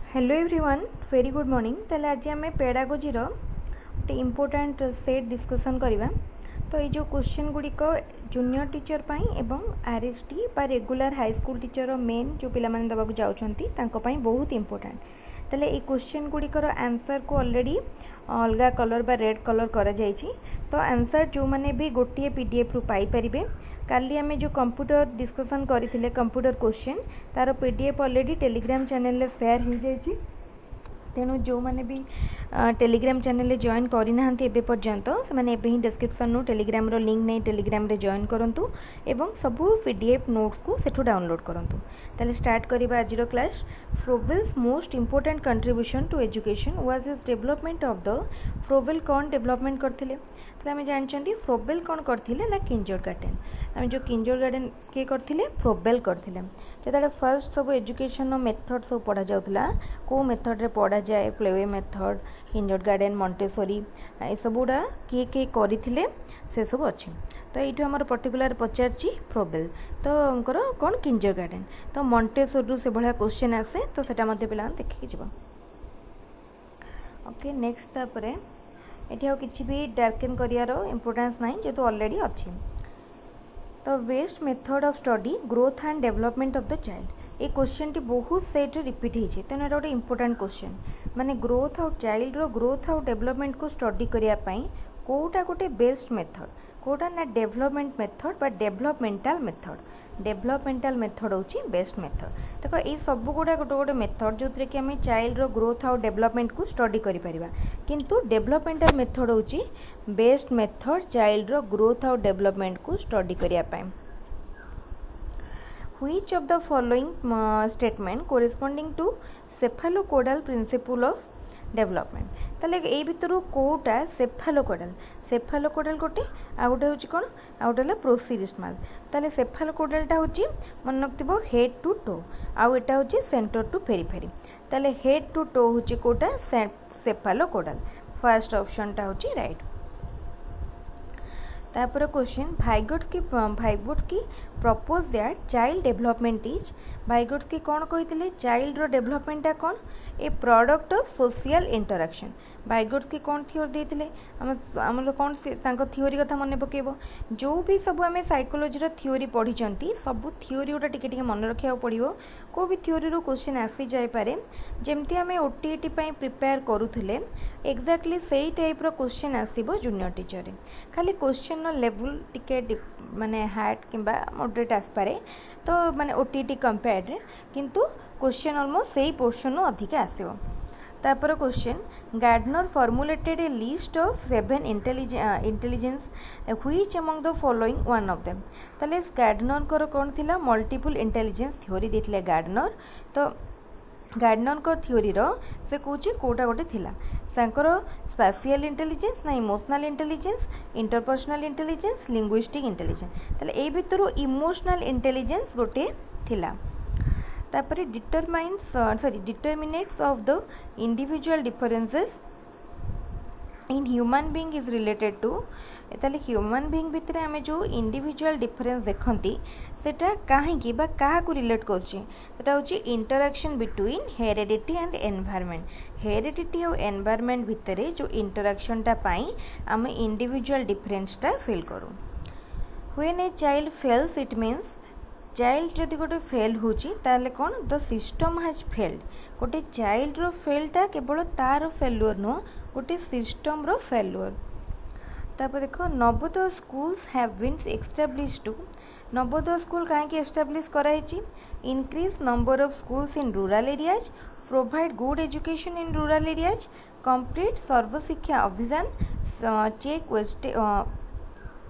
Hello everyone very good morning. ताले आज आम पेडागोजी गोटे इम्पोर्टाट सेट डिस्कसन करवा। तो ये जो क्वेश्चन गुड़िक जूनियर टीचर एवं आरएसटी बा regular high school teacher main जो पिला माने दबाक जाउछंती तांको पई बहुत इम्पोर्टाट। ताले ये क्वेश्चन गुड़िकर आंसर को ऑलरेडी अलग कलर बा रेड कलर करा जायछि। तो आंसर जो माने भी गोटे पीडीएफ रु पाई परिबे। काली आमे जो कंप्यूटर डिस्कसन करथिले कंप्यूटर क्वेश्चन तार पीडीएफ ऑलरेडी टेलीग्राम चैनल रे शेयर हो जायछि। तेणु जो मैंने भी टेलीग्राम चैनल रे जॉइन करना एबे पर्यंत से माने एबे ही डिस्क्रिप्शन नु टेलीग्राम रो लिंक नहीं टेलीग्राम रे जॉइन करंतु एवं सबू पीडीएफ नोट्स को सेठू डाउनलोड करंतु। ताले स्टार्ट करिबा आज रो class. Froebel's most important contribution to education was his development of the Froebel कौन डेवलपमेंट करथिले। तो आम जानते फ्रोवेल कौन करथिले ना किंजरगार्टेन। आम जो किंजरगार्टेन किए करथिले फ्रोवेल करथिले। जेता फर्स्ट सब एजुकेशन मेथड सब पढ़ा जाउतला को मेथड रे पढ़ा जाए प्लेवे मेथड किंजरगार्टेन मॉन्टेसरी ए सब गुड़ा किए किए करथिले से सब अच्छी। तो ये आम पर्टिकुलर पचारची फ्रोवेल तो उनकर कौन किंजरगार्टेन तो मॉन्टेसरी से भाया क्वेश्चन आसे तो सेटा मध्य पिला देखिए जीव। ओके नेक्स्ट तापरे ये किसी भी डार्केन करियार इम्पोर्टेंस ना जेहेतु ऑलरेडी अच्छी। तो best method of study growth and development of the child ये क्वेश्चन टी बहुत सेट रिपीट होती तेणु ये गोटे इंपोर्टेंट क्वेश्चन माने ग्रोथ और चाइल्ड रो ग्रोथ और डेवलपमेंट को स्टडी करने कोटा गोटे बेस्ट मेथड कोटा ना डेवलपमेंट मेथड बा डेवलपमेंटल मेथड होची बेस्ट मेथड। देखो ये सब गुड़ा गोटे गोटे मेथड जो कि आम चाइल्ड रो ग्रोथ और डेवलपमेंट को स्टडी करि परिबा किंतु डेवलपमेंटल मेथड होची बेस्ट मेथड चाइल्ड रो ग्रोथ और डेवलपमेंट को स्टडी करिया पाए। Which of the following statement corresponding to cephalocaudal principle of development ताले ए भितर कोटा सेफालोकोडाल गोटे आ गोटे होची कोन आ गोटे हला प्रोक्सिमाल। ताले सेफालोकोडालटा होची मन रखिबो हेड टू टो आ एटा होची सेंटर टू पेरिफेरी। ताले हेड टू टो होची कोटा सेफालोकोडाल फर्स्ट ऑप्शन टा होची राइट। तापर question Vygotsky propose that child development is Vygotsky कौन कही चाइल्ड रो डेवलपमेंटा कौन a product of social interaction. Vygotsky कौन थ्योरी देते आम कौन थ्योरी कथा मन पकेब जो भी सब आम साइकोलोजी थ्योरी पढ़ी सब थ्योरी गुटा टिके मन रखा पड़ो को भी थ्योरी रो क्वेश्चन आसी जाए पारे जमती आम ओटीईटी प्रिपेयर करूले एक्जाक्टली सेही टाइप रो क्वेश्चन आसीबो जूनियर टीचर खाली क्वेश्चन लेवल टिके माने हार्ड किंबा मॉडरेट आसपारे तो माने ओटीईटी कंपेयर रे किंतु क्वेश्चन ऑलमोस्ट सेही पोर्शन अधिक आसीबो। तापर question Gardner formulated a list of 7 intelligence which among the following one of them. ताले गार्डनर कर कौन थिला मल्टीपल इंटेलिजेंस थ्योरी देथिले गार्डनर। तो गार्डनर को थ्योरी रो से कहूँ कोटा गोटे थिला सांकर स्पेशियल इंटेलिजेंस ना emotional intelligence interpersonal intelligence linguistic intelligence ताले ए भितर इमोशनल इंटेलिजेंस गोटे थिला। तापर determinants of the individual differences in human being is related to ताले ह्यूमन बीइंग भितर आमे जो इंडिविजुअल डिफरेंस देखंती सेटा काहेकि बा काहा को रिलेट करछि सेटा होछि interaction between heredity and environment. Heredity और एनवायरनमेंट भितरे जो इंटरैक्शन टा पाई आमे इंडिविजुअल डिफरेंस टा फील करू। When a child fails it means child जदि गोटे फेल होची ताले कोन द सिस्टम हैज फेल्ड गोटे चाइल्ड रो फेलटा केवल तार फेल्युअर नो गोटे सिस्टम रो फेल्युअर। तापर देखो Navodaya schools have been established to Navodaya school कहीं एस्टाब्लीश कराई increase number of schools in rural areas provide good education in rural areas complete Sarva Shiksha Abhiyan check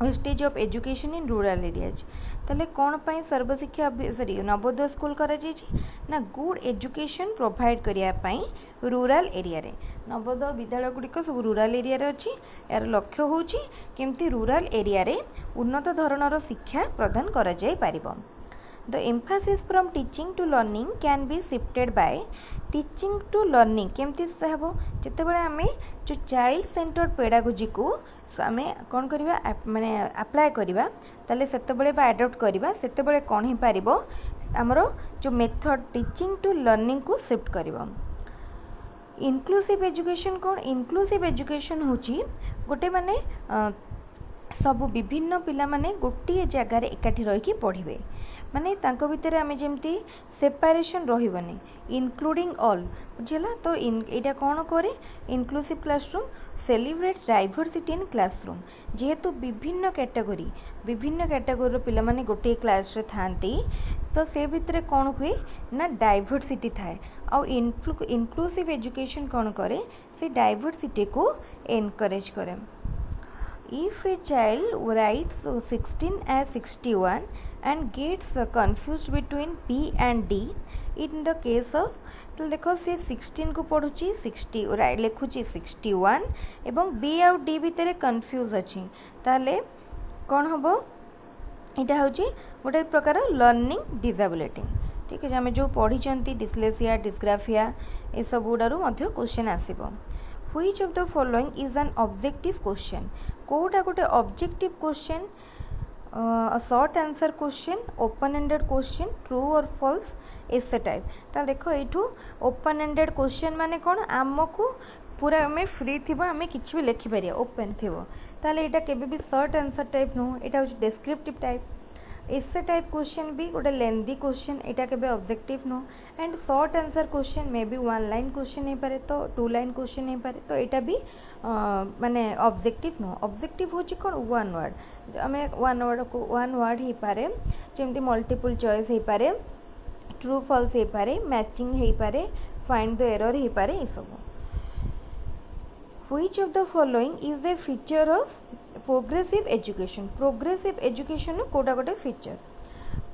wastage of education in rural areas. ताले कौन पाई सर्वशिक्षा सॉरी नवोदय स्कूल करा ना good education provide करने rural area रे नवोदय विद्यालय गुड़िक सब रूरल एरिया रे अच्छी यार लक्ष्य होची केमती रूरल एरिया रे उन्नत धरणर शिक्षा प्रदान करा जाय पारिबो। The emphasis from teaching to learning can be shifted by teaching to learning केमती हेबो जेतेबेले आमे जो चाइल्ड सेंटर्ड पेडागोजी को आमे कौन करवा माने अप्लाई करवा ताले सेतेबेले बा अडॉप्ट करवा सेतेबेले कौन ही पारिबो हमरो जो मेथड टीचिंग टू लर्निंग को शिफ्ट करिवो। इनक्लूसिव एजुकेशन कौन इनक्लूसिव एजुकेशन होची गोटे माने सब विभिन्न पिला माने गोटे जगार एकाठी रही पढ़े माने तांको भितर आमे जेमती सेपरेशन रहिबनी इंक्लूडिंग ऑल बुझला तो एटा कौन करे inclusive classroom celebrate diversity in classroom जेहेतु विभिन्न कैटेगोरी पिला माने गोटे क्लास रे थांती तो से भितर कौन हुए ना डाइवर्सिटी थाए आ इनक्लूसिव एजुकेशन कौन करे से डाइवर्सिटी को एनकरेज करे। If a child writes 16 as 61 and gets confused between P and D in the case of तो देखो से 16 को पढ़ुची 60 लिखुची 61 एवं B आउ D भितर कन्फ्यूज अच्छी ताले कौन हम यहाँ हूँ गोटे प्रकार लर्निंग डिसेबिलिटी ठीक है आम जो पढ़ी डिस्लेसिया डिस्ग्राफिया ये सब गुड़ारू क्वेश्चन आसब। Which of the following is an objective question कोटा गोटे objective question short answer question open ended question true और फॉल्स एसे टाइप ता देखो एठू ओपन एंडेड क्वेश्चन माने कौन आमको पूरा आम फ्री थी आम कि भी लिखिपर ओपन थी ताले एटा केबे भी शॉर्ट आंसर टाइप नुह एटा हूँ descriptive type essay type question भी गोटे लेंदी क्वेश्चन एटा केबे ऑब्जेक्टिव नुह and short answer question may be 1 line question नहीं पारे तो 2 लाइन क्वेश्चन नहीं पारे तो एटा भी माने ऑब्जेक्टिव नुह ऑब्जेक्टिव होची कोन 1 वर्ड आमे 1 वर्ड ही पारे जेमती मल्टीपल चॉइस ही पारे ट्रू फॉल्स ही पारे मैचिंग ही पारे फाइंड द एरर ही पारे ई सब। Which of the following is a feature of progressive education progressive education Kota गोटे feature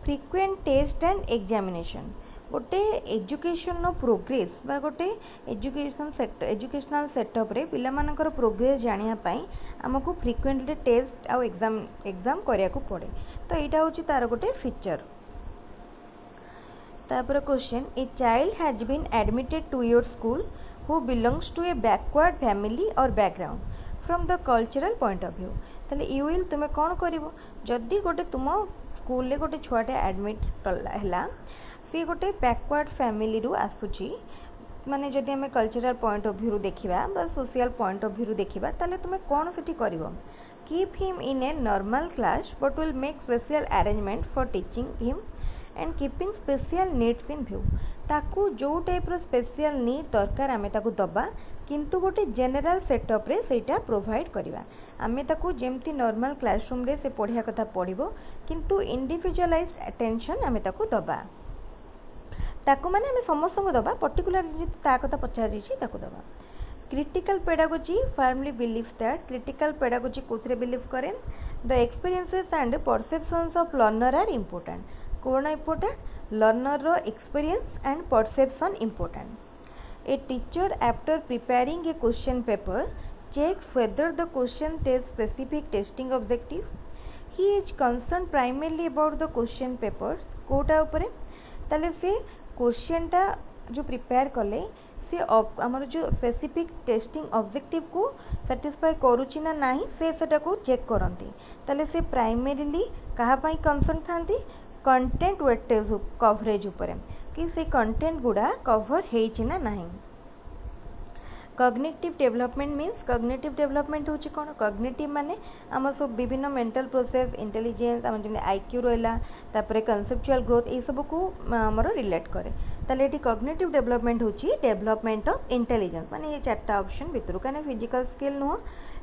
frequent test and examination गोटे एजुकेशन प्रोग्रेस बा गोटे एजुकेशनल सेटअप रे पिला मानकर प्रोग्रेस जानिया पाई हमको फ्रिक्वेंटली टेस्ट आ एग्जाम करिया को पड़े तो एटा होची तार गोटे फीचर। तापर question a child has been admitted to your school who belongs to a backward family or background from the cultural point of view ताले you will तुमे कौन करिवो जदि गोटे तुम स्कूल ले गोटे छुआटे एडमिट हला सी गोटे बैकवर्ड फैमिली रु आसुची माने जदि हमें कल्चरल पॉइंट ऑफ व्यू देखिबा बा सोशल पॉइंट ऑफ व्यू देखिबा ताले तुमे कौन सेठी करिवो keep him in a normal class but will make special arrangement for teaching him and keeping special needs in view ताकू जो टाइप रो स्पेशल नीड दरकार आमे ताकू दबा किंतु गोटे जनरल सेटअप रे सेटा प्रोवाइड करिवा आमे ताकू जेमती नॉर्मल क्लासरूम रे से पढ़िया कथा पढ़िबो किंतु इंडिविजुअलाइज्ड अटेंशन आमे ताकू दबा ताकू माने आमे समस्त को दबा पर्टिकुलर ता कथा पछा दिछि ताकू दबा। Critical pedagogy firmly believes that critical pedagogy कोथरे बिलीव करें the experiences and perceptions of learner are important कौन इंपोर्टेंट लर्नर रो experience and perception important. A teacher after preparing a question paper checks whether the question tells specific testing objective. He is concerned primarily about the question papers कोटा उपरे ताले से question टा जो prepare कले से हमर जो स्पेसिफिक टेस्टिंग ऑब्जेक्टिव को सैटिस्फाई करूची ना नाही से सेटा को चेक करंती ताले से प्राइमरीली कहा पई कंसर्न थांती कंटेंट वेटेज कवरेज उपरे कि से कंटेंट गुडा कवर हेची ना नाही। Cognitive development means cognitive development होची कोन कॉग्निटिव माने हम सब विभिन्न मेंटल प्रोसेस इंटेलिजेंस हम जे आईक्यू रहला तापरे कॉन्सेप्चुअल ग्रोथ ए सब को हमर रिलेट करे ताले एटी कॉग्निटिव डेवलपमेंट होची डेवलपमेंट ऑफ इंटेलिजेंस माने ये चारटा ऑप्शन भितरु काने physical skill no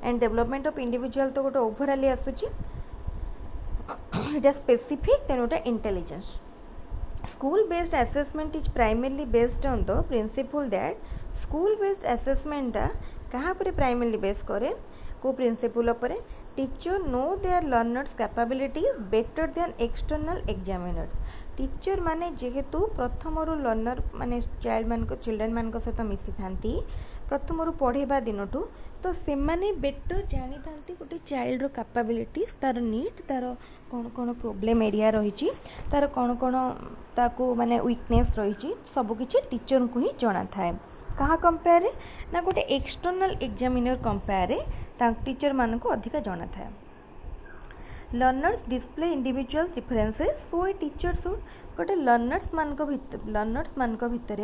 and development of individual तो गोटे ओवरऑल आसुची इट स्पेसिफिक देन ओटा intelligence. School based assessment is primarily based on the principle that school based assessment कहाँ पर प्राइमरली बेस करे को प्रिंसिपल पर teacher know their learners capabilities better than external examiners teacher माने जेहेतु प्रथम लर्नर माने चाइल्ड मान को चिल्ड्रेन मान को सहित मिसी थांती प्रथम पढ़ेबा दिनठू तो से माने बेटर जानी थांती गोटे चाइल्ड रो कैपेबिलिटीज तार नीड तार कौन कौन प्रॉब्लम एरिया रही तार कौन कौन ताको माने वीकनेस रही सब किछि टीचर को ही जଣା थाए कहा कंपेयर ना गोटे एक्सटर्नल एग्जामिनर कंपेयर टीचर मान को अधिक जଣା थाए। Learners display individual differences so a teacher should गोटे लर्नर्स मान भितर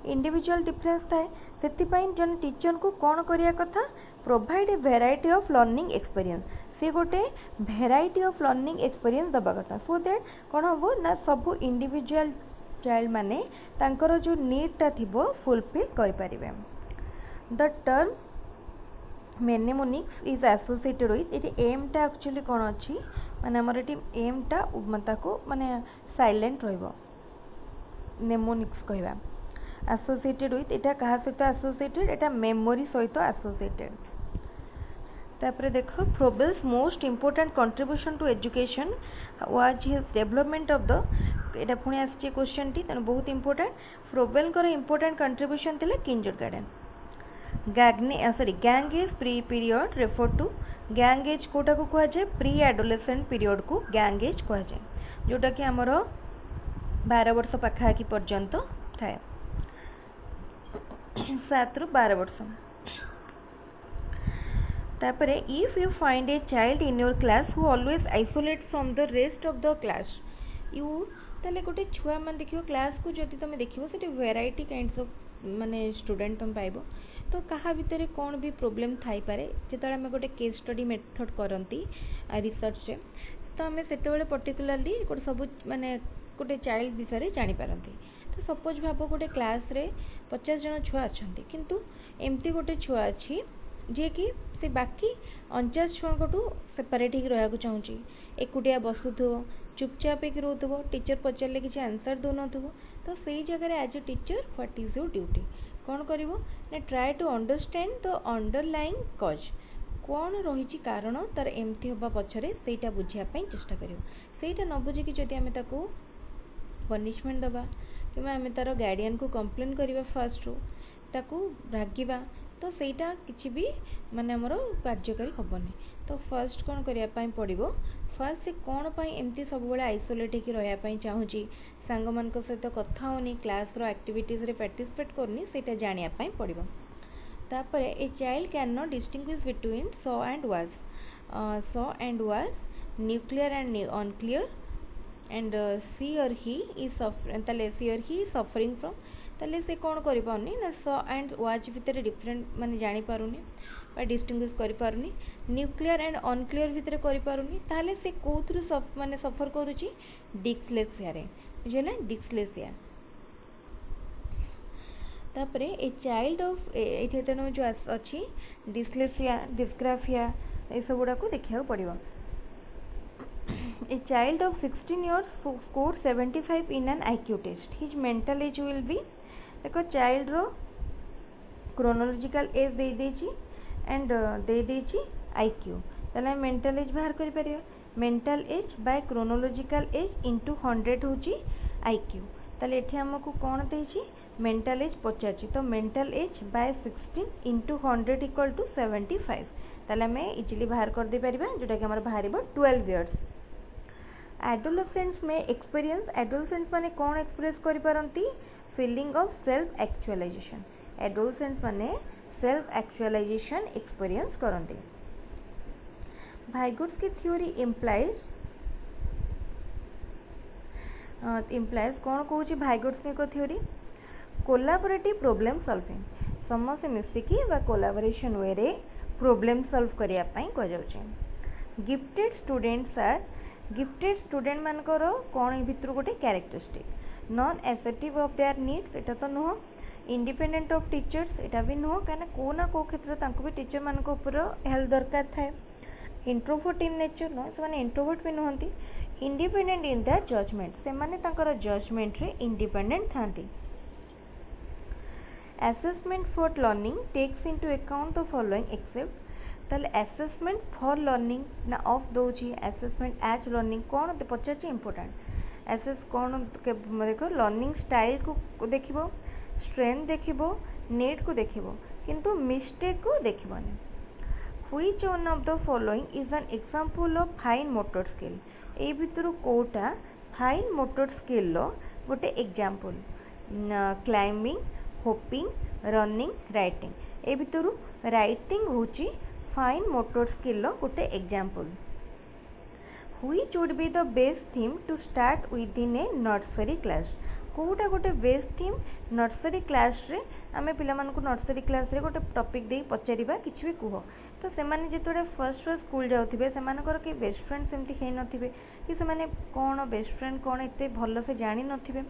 इंडिविजुअल डिफरेंस थाए से जन टीचर को कौन करिया कथा provide a variety of learning experience सी गोटे भेराइटी ऑफ लर्निंग एक्सपीरियंस दबा कथा सो दैट कौन हम ना सब इंडिविजुअल चाइल्ड माने तांकर जो नीडटा थिबो फुलफिल करि परिबे the term mnemonics is associated with ये एम टा एक्चुअली कौन अच्छी माने हमर एटी एम टा ताको माने साइलेंट रहइबो नेमोनिक्स कहबा एसोसिएटेड विथ एटा कहा सहित एसोसिएटेड एटा मेमोरी सहित एसोसिएटेड तापर देखो Froebel's most important contribution to education was his development of the एटा पुणी आसी क्वेश्चन टी तेन बहुत इंपोर्टेंट फ्रोबेल कर इंपोर्टेंट कंट्रीब्यूशन थिले kindergarten gang age pre period refer to gang age कोटा को कह जाए प्री एडोलेसेंट पीरियड को गैंग एज कह जाए जोटा कि आमर 12 वर्ष पाखापाखि पर्यंत थाए 7 ରୁ 12 वर्ष तापरे if you find a child in your class who always isolate from the rest of the class you ताले गोटे छुआ मान देखियो क्लास को जदि तुम देखियो सेठी वेराइटी काइंड्स ऑफ माने स्टूडेंट तुम पाइबो तो कहा भितर कौन भी प्रोब्लेम थाई पारे जेतले हम गोटे केस स्टडी मेथड करंती रिसर्च रे तो आम से पर्टिकुलाली गोटे सब माने गोटे चाइल्ड विषय जानी पारंती तो सपोज भाव गोटे क्लास रे 50 जन छुआ अच्छा किंतु एमती गोटे छुआ अच्छी जे कि से बाकी 49 छुआ सेपरेट हो रहा चाहूँगी एकुटिया बसुथो चुपचाप एक रोथो टीचर पचारे किसी आंसर दौ न तो सही जगह as a teacher what is your duty कौन कर try to understand the underlying cause कौन रही कारण तार एमती हवा पछरे सेटा बुझापी चेष्टा करा न बुझिकी जदि आम पनिशमेंट दबा कि आम तार गार्डियन को कंप्लेन करवा फास्ट रू ताकू भागवा तो सेटा किसी भी माने हमर कार्यकारी हेनी तो फर्स्ट कौन करने पड़ो फर्स्ट से कौन एमती सब बड़े आइसोलेट होकर रही चाहूँगी सांग मान सहित कथा होनी क्लास एक्टिविटीज रे पार्टिसिपेट करनी सेटा जानापी पड़ो तापर a child can not distinguish between saw and was nuclear and unclear and see और ही इज सफरिंग फ्रॉम ताले से कौन कर पारनी ना सॉ एंड वाच भितर डिफरेंट माने जानी पारुनी डिस्टिंग्विश करि पारुनी न्यूक्लियर एंड अनक्लियर भितर करि पारुनी ताले से कोथरु माने सफर करूची डिस्लेक्सिया रे बुझला डिस्लेक्सिया तापरे ए चाइल्ड ऑफ एथे तनो जो अछि डिस्लेक्सिया डिस्ग्राफिया ए सब गुडा को देखिया पड़िबो A child of 16 years scored 75 in an IQ test. His mental age will be देखो चाइल्ड रो क्रोनोलॉजिकल एज दे देची एंड दे देची IQ ताले मेंटल एज बाहर करि परियो mental age by chronological age into 100 होची IQ ताले एठी हमकु कोन देची मेंटल एज पचाची तो mental age by 16 into 100 equal to 75 ताले हमें इजीली बाहर कर दे परिबा जोटा कि हमर बाहरिबो 12 इयर्स एडोलेसेंट्स में एक्सपीरियंस एडोलेसेंट्स माने कौन एक्सप्रेस करि पारंती feeling of self actualisation adolescents माने सेल्फ एक्चुअलाइजेशन एक्सपीरियंस करंती भाइगुड्स की थ्योरी इम्प्लाइज कौन कहूँ भाइगुड्स की थ्योरी कोलाबोरेटिव प्रॉब्लम सॉल्विंग समस्त मिसिकी बा कोलाबोरेशन वे रे प्रॉब्लम सॉल्व करिया पई कह जाउछे gifted students are gifted student मानकर कौन भितर गोटे characteristic non assertive of their needs एटा तो नुह इंडिपेंडेंट ऑफ टीचर्स एटा भी नुह कहीं को ना को क्षेत्र तांको भी टीचर मान ऊपर हेल्प दरकार थाए इंट्रोवर्ट इन नेचर नुह से इंट्रोवर्ट भी नुहंती इंडिपेंडेंट इन देयर जजमेंट से माने तांकर जजमेंट रे इंडिपेंडेंट थांती assessment for learning takes into account the following except ताले असेसमेंट फॉर लर्निंग ना ऑफ दोची असेसमेंट एज लर्निंग कौन पचार इंपोर्टेंट असेस कौन देखो लर्निंग स्टाइल को देखिबो स्ट्रेंथ देखिबो नीड को देखिबो किंतु मिस्टेक को देखिबोनी which one of the following is an example of fine motor skill ए भितर कोटा फाइन मोटर स्किल लो गोटे example climbing hopping running writing ए भितर राइटिंग होची फाइन मोटर स्किल गोटे example Which would be the best theme to start within a nursery class? कोटा गोटे बेस्ट थीम नर्सरी क्लास रे आमे पिला मानकु नर्सरी क्लास रे गोटे टॉपिक दे पचारिबा किछि भी कुह तो सेमाने जेतोडे फर्स्ट फर्स्ट स्कूल जाउथिबे सेमानकर कि बेस्ट फ्रेंड सेमती हेई नथिबे कि सेमाने कोन बेस्ट फ्रेंड कोन एते भलो से जानि नथिबे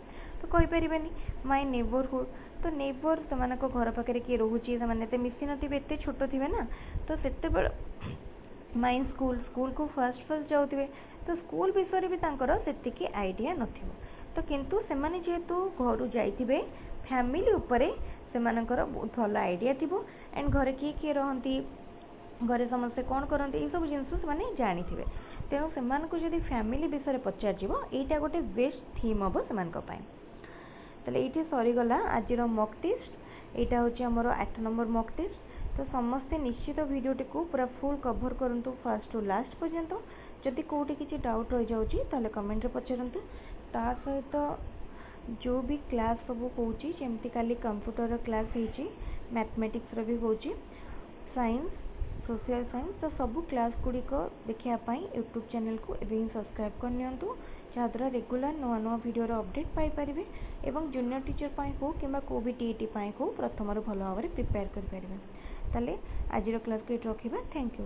तो कहि परिबेनी माय नेबरहुड तो नेबर सेमानको घर पाखरे के रहूची सेमाने एते मिसी नथिबे एते छोटो थिबे ना तो सेते बेल माय स्कूल स्कूल को फर्स्ट फर्स्ट जाउथिबे तो स्कूल विषय भी तांकर सेतिकी आइडिया नथिबो तो किंतु सेमाने जेहेतु घर जाइथिबे फैमिली उपरे सेमानकर बहुत भल आइडिया थिबो एंड घरे किए रहंती घरे समस्ते कौन करते ये सब जिनस से जानिथिबे तेणु सेमानकु जदि फैमिली विषय पचार जीवो एटा गोटे बेस्ट थीम हम से ताले ये सरीगला आज मॉक टेस्ट यहाँ हूँ आमर 8 नंबर मॉक टेस्ट तो समस्ते निश्चित वीडियोटी को पूरा फुल कवर करंतु फर्स्ट टू लास्ट पर्यंत जदि कोठी किसी डाउट रही जाउची ताले कमेंट रे पचारंतु ता सहित जो भी क्लास सब होची जेमती काली कंप्यूटर क्लास होची मैथमेटिक्स रो भी होची साइंस सोशल साइंस तो सब क्लास गुड़िक देखापी यूट्यूब चैनल को एवं सब्सक्राइब कर नियंतु जहाँद्वारा रेगुलर नुआ नुआ वीडियो अपडेट पाइपर एवं जूनियर टीचर पाई हो कि भी टीईटी पाई हो प्रथम भल भाव में प्रिपेयर करें ताले आज क्लास को रखा थैंक यू।